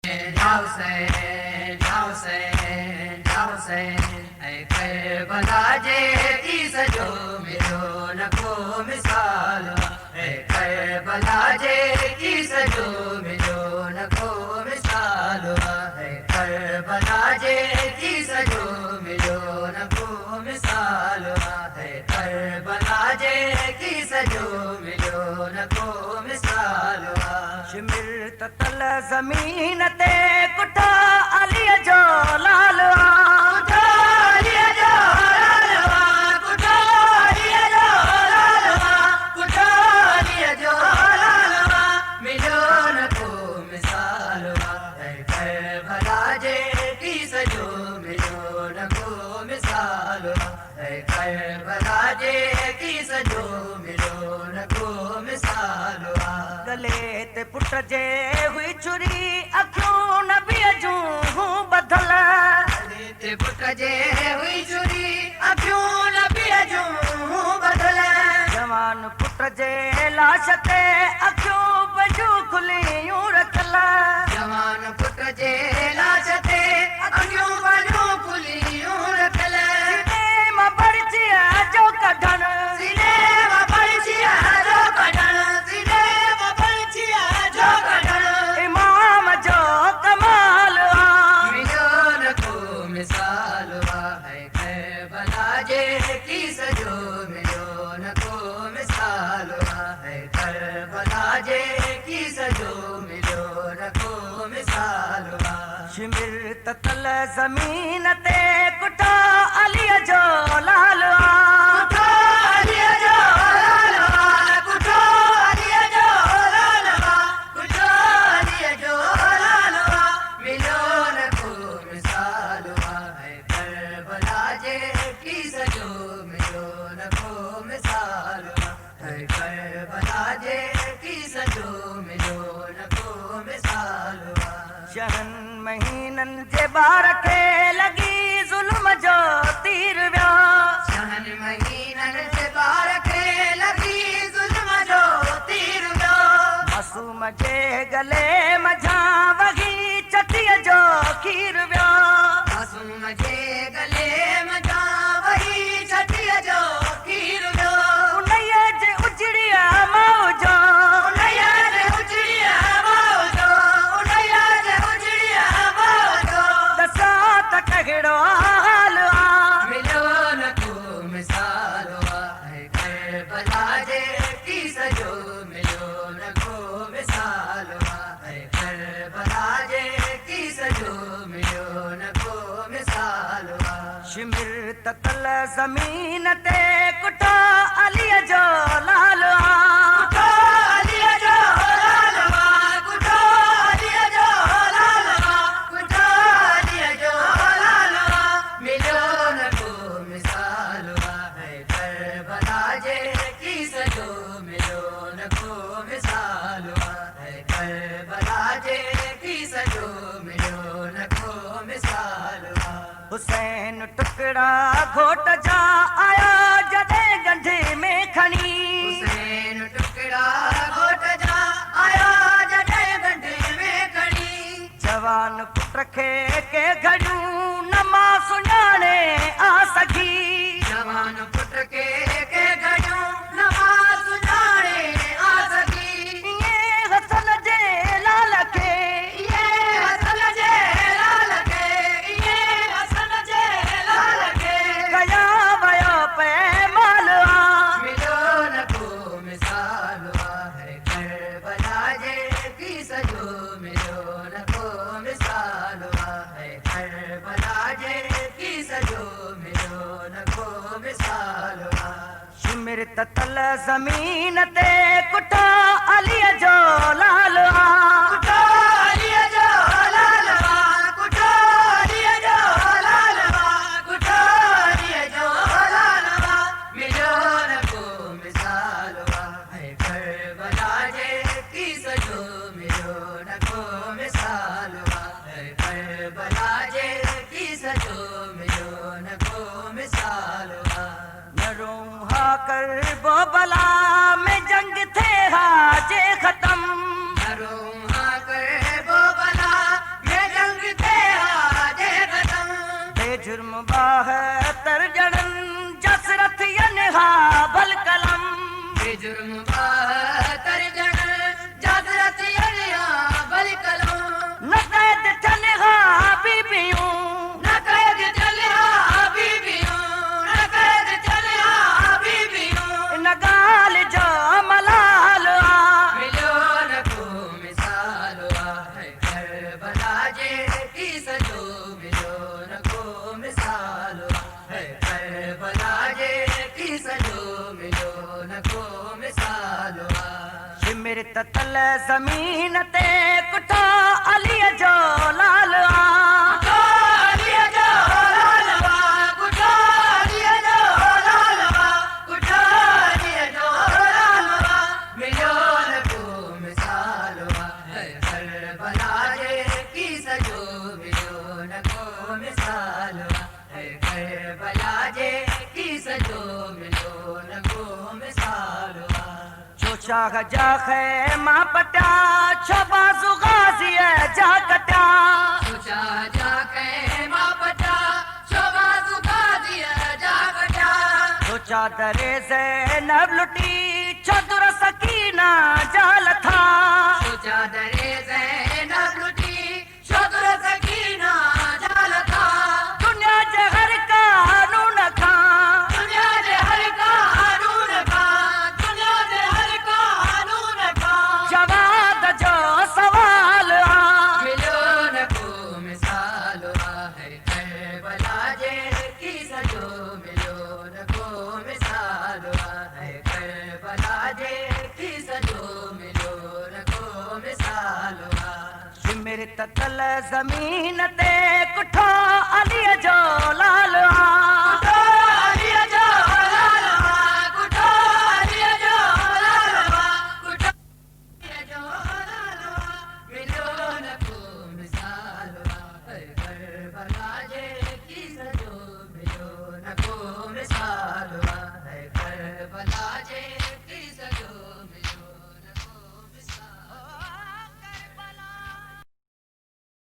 हुसैन या हुसैन या हुसैन ऐ करबला जे की सजो मिलो न को मिसाल ऐ करबला जे की सजो मिलो न को मिसाल ऐ करबला जे की सजो मिलो न को मिसाल ऐ करबला जे की सजो मिलो न को मिसाल शिमिर तल ज़मीन ते कुठा अली जो लाल कुठा अली जो लाल कुठा अली जो लाल कुठा अली जो लाल मिलो न को मिसाल ऐ करबला जे की सजो मिलो न को मिसाल ऐ करबला जे की सजो मिलो न को मिसाल गले ते पुट जे हुई छुरी अखियूं नबी जूं बदल ते पुट जे हुई छुरी अखियूं नबी जूं बदल जवान पुट जे लाश ते अखियूं पंहिंजूं खुलियूं रखल जवान पुट जे लाश ते अखियूं पंहिंजूं खुलियूं रखल सीने मां पर्चीअ जो कढण सीने मां पर्चीअ जो कढण सीने मां पर्चीअ जो कढण इमाम जो कमाल मिलो न को मिसाल है करबला जे की सजो मिलो न को मिसाल है करबला जे की सजो मिलो न को मिसाल शिमिर तल ज़मीन ते कुठा अली जो लाल कुठा अली जो लाल कुठा अली जो लाल कुठा अली जो लाल मिलो न को मिसाल है करबला जे की सजो मिलो न को मिसाल है करबला जे की सजो मिलो न को मिसाल शहन महीनन जे बार खे लगी ज़ुल्म जो तीर विया शहन महीनन जे बार खे लगी ज़ुल्म जो तीर वियो मासूम जे गले मझां वगी चटीअ जो खीर विया मासूम जे गले मझां वही छटीअ जो खीर वियो उन्हीअ जे उजड़िया माउ जो उन्हीअ जे उजड़िया माउ जो उन्हीअ जे उजड़िया माउ जो दसां त कहिड़ो हाल मिलो न को मिसाल है करबला जे की सजो मिलो न को मिसाल है करबला जे की सजो मिलो न को मिसाल शिमिर तल ज़मीन ते कुठा अली जो लाल कुठा अली जो लाल कुठा अली जो लाल कुठा अली जो लाल मिलो न को मिसाल है करबला जे की सजो मिलो न को मिसाल है करबला जे की सजो मिलो न को मिसाल हुसैन टुकड़ा घोट जा आया जॾहिं गंढे में खणी हुसैन टुकड़ा घोट जा आया जॾहिं गंढे में खणी जवान पुट खे के घड़ियूं न मां सुञाणे आ सघी जवान पुट के घड़ियूं न मां सुञाणे आ सघी इएं हसन जे लाल खे ये हसन जे लाल के ये हसन जे लाल के कया वयो पैमाल मिलो न को मिसाल है करबला जे की सजो मिलो न को मिसाल है करबला जे की सजो मिलो न को मिसाल शिमिर तल ज़मीन ते कुठा अली जो लाल कुठा अली जो लाल कुठा अली जो लाल कुठा अली जो लाल मिलो न को मिसाल है करबला जे की सजो मिलो न को मिसाल है करबला जे की सजो मिलो न को मिसाल न रूहा कर बो बला में जंग थे हा जे खत्म रोहा कर वो बला 72 ॼणनि जसरथ यनहा भल कलम जुर्म 72 ॼण जसरथ यनहा भल कलम न क़ैद थियनि हा बीबियूं न क़ैद थियनि हा बीबियूं न क़ैद थियनि हा बीबियूं इन ॻाल्हि जो मलाल आहे मिलियो न को मिसाल आहे करबला जे कीस जो मिलियो न को मिसाल आहे करबला जे कीस जो मिलियो न को मिसाल आहे शिमिरत तल ज़मीन ते कुठा अलीअ जो लाल आहे कुठारीअ जो लाल आहे कुठारीअ जो लाल आहे कुठारीअ जो लाल आहे मिलियो न को मिसाल आहे करबला जे कीस जो मिलियो न को मिसाल आहे करबला जे कीस जो मिलियो न को मिसाल आहे जो शाह जा ख़ैमा पटिया छो बाज़ू गाज़ीअ जा कटिया सोचा जा ख़ैमा पटिया शोभा सुखादिया जा कटिया जो चादरे ज़ैनब लुटी छो दुर सकीना जा लथा सोचा दरे ज़ैनब लुटी शोदर सकीना जाल था दुनिया जे हर कानून खां दुनिया जे हर कानून का दुनिया जे हर कानून का जवाब जो सवाल आहे मिलियो न को मिसाल आहे करबला जे कीस जो मिलियो न को मिसाल आहे करबला जे कीस जो मिलियो न को मिसाल आहे शिमिरत तल ज़मीन ते कुठो अलीअ जो लाल आहे कुठारीअ जो लाल आहे कुठारीअ जो लाल आहे कुठारीअ जो लाल आहे मिलियो न को मिसाल आहे करबला जे कीस जो मिलियो न को मिसाल आहे करबला